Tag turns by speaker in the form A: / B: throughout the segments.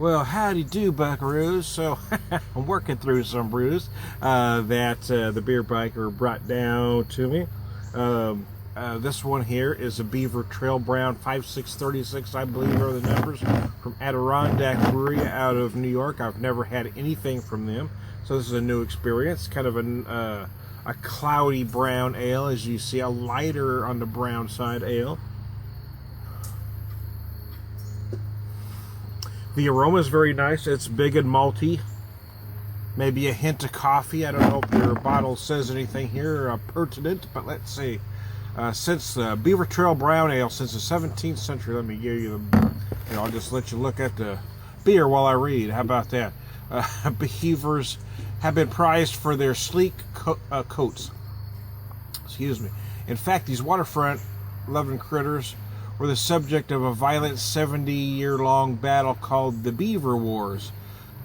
A: Well, howdy do, buckaroos. So, I'm working through some brews that the beer biker brought down to me. This one here is a Beaver Trail Brown 5636, I believe are the numbers, from Adirondack Brewery out of New York. I've never had anything from them, so this is a new experience. Kind of a cloudy brown ale, as you see, a lighter on the brown side ale. The aroma is very nice. It's big and malty. Maybe a hint of coffee. I don't know if your bottle says anything here pertinent, but let's see. Since the Beaver Trail Brown Ale, since the 17th century, let me give you the, I'll just let you look at the beer while I read. How about that? Beavers have been prized for their sleek coats. Excuse me. In fact, these waterfront loving critters were the subject of a violent 70-year-long battle called the Beaver Wars.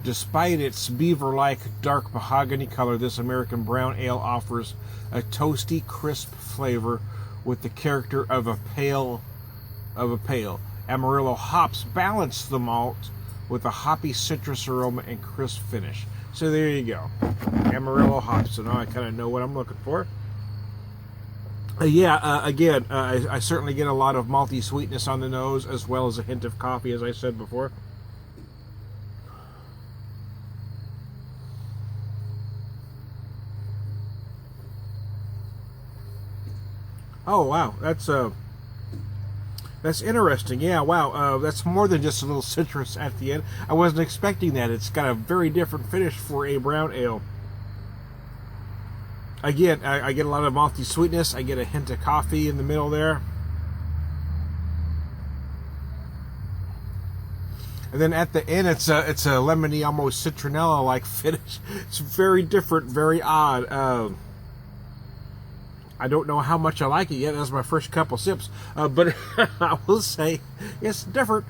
A: Despite its beaver-like dark mahogany color, this American brown ale offers a toasty, crisp flavor with the character of a pale. Amarillo hops balance the malt with a hoppy citrus aroma and crisp finish. So there you go. Amarillo hops. So now I kind of know what I'm looking for. Again, I certainly get a lot of malty sweetness on the nose, as well as a hint of coffee, as I said before. Oh wow, that's interesting. Yeah, wow, that's more than just a little citrus at the end. I wasn't expecting that. It's got a very different finish for a brown ale. Again, I get a lot of malty sweetness. I get a hint of coffee in the middle there. And then at the end, it's a lemony, almost citronella-like finish. It's very different, very odd. I don't know how much I like it yet. That's my first couple sips. But I will say it's different.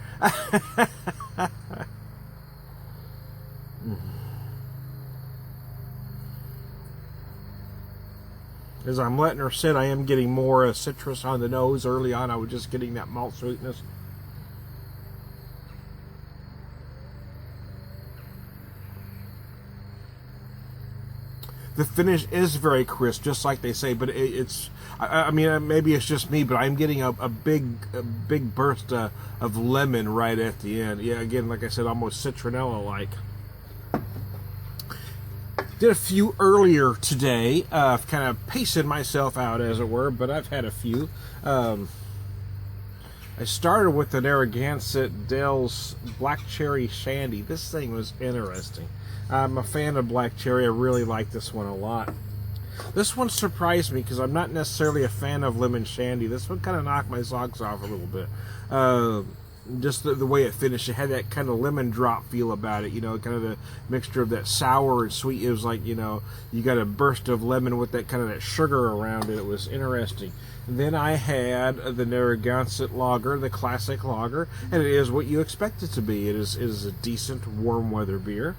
A: As I'm letting her sit, I am getting more citrus on the nose. Early on, I was just getting that malt sweetness. The finish is very crisp, just like they say, but I mean, maybe it's just me, but I'm getting a big burst of lemon right at the end. Yeah, again, like I said, almost citronella-like. Did a few earlier today. I've kind of paced myself out, as it were, but I've had a few. I started with the Narragansett Dell's Black Cherry Shandy. This thing was interesting. I'm a fan of Black Cherry. I really like this one a lot. This one surprised me because I'm not necessarily a fan of lemon shandy. This one kind of knocked my socks off a little bit. Just the way it finished, it had that kind of lemon drop feel about it, kind of the mixture of that sour and sweet. It was like, you got a burst of lemon with that kind of that sugar around it. It was interesting. And then I had the Narragansett Lager, the classic lager, and it is what you expect it to be. It is a decent warm weather beer.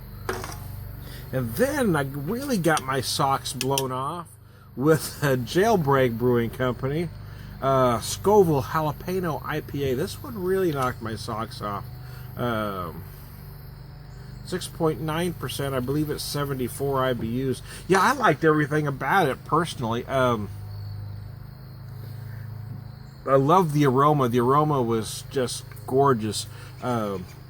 A: And then I really got my socks blown off with a Jailbreak Brewing Company. Scoville Jalapeno IPA. This one really knocked my socks off. 6.9%. I believe it's 74 IBUs. Yeah, I liked everything about it personally. I love the aroma. The aroma was just gorgeous.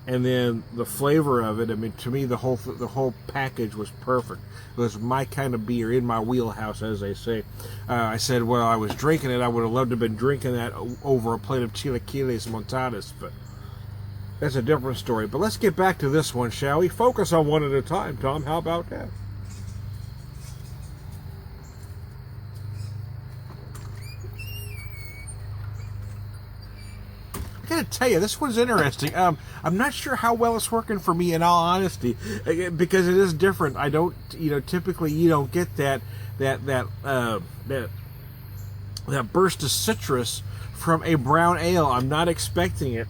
A: And then the flavor of it, I mean, to me, the whole package was perfect. It was my kind of beer, in my wheelhouse, as they say. I said, well, I was drinking it. I would have loved to have been drinking that over a plate of chilaquiles montadas, but that's a different story. But let's get back to this one, shall we? Focus on one at a time, Tom. How about that? I gotta tell you, this one's interesting. I'm not sure how well it's working for me, in all honesty, because it is different. I don't, typically you don't get that burst of citrus from a brown ale. I'm not expecting it.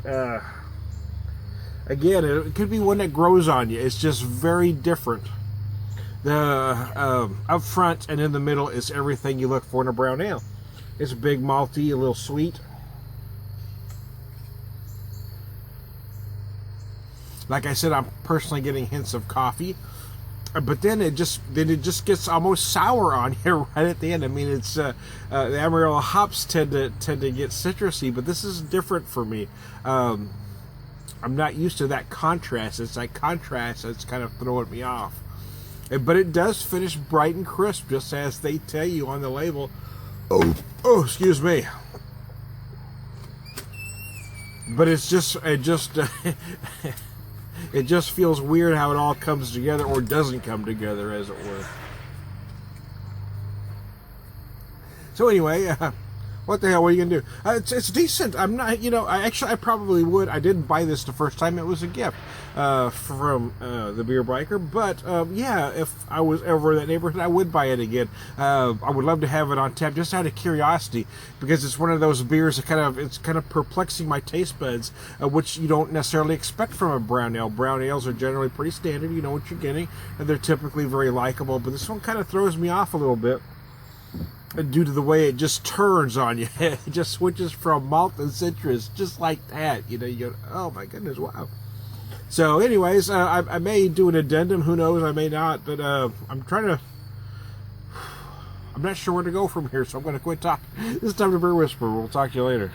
A: Again, it could be one that grows on you. It's just very different. The up front and in the middle is everything you look for in a brown ale. It's big, malty, a little sweet. Like I said, I'm personally getting hints of coffee. But then it just gets almost sour on here right at the end. I mean, it's the Amarillo hops tend to get citrusy, but this is different for me. I'm not used to that contrast. It's that contrast that's kind of throwing me off. But it does finish bright and crisp, just as they tell you on the label. Oh, excuse me. But it just it just feels weird how it all comes together, or doesn't come together, as it were. So anyway, what the hell? What are you gonna do? It's decent. I'm not, I probably would. I didn't buy this the first time. It was a gift from the Beer Biker. But yeah, if I was ever in that neighborhood, I would buy it again. I would love to have it on tap, just out of curiosity, because it's one of those beers that it's kind of perplexing my taste buds, which you don't necessarily expect from a brown ale. Brown ales are generally pretty standard. You know what you're getting, and they're typically very likable. But this one kind of throws me off a little bit, due to the way it just turns on you. It just switches from malt and citrus just like that. You go, oh my goodness, wow. So anyways, I may do an addendum, who knows, I may not, but I'm not sure where to go from here, so I'm going to quit talking. This is time to Beer Whisper. We'll talk to you later.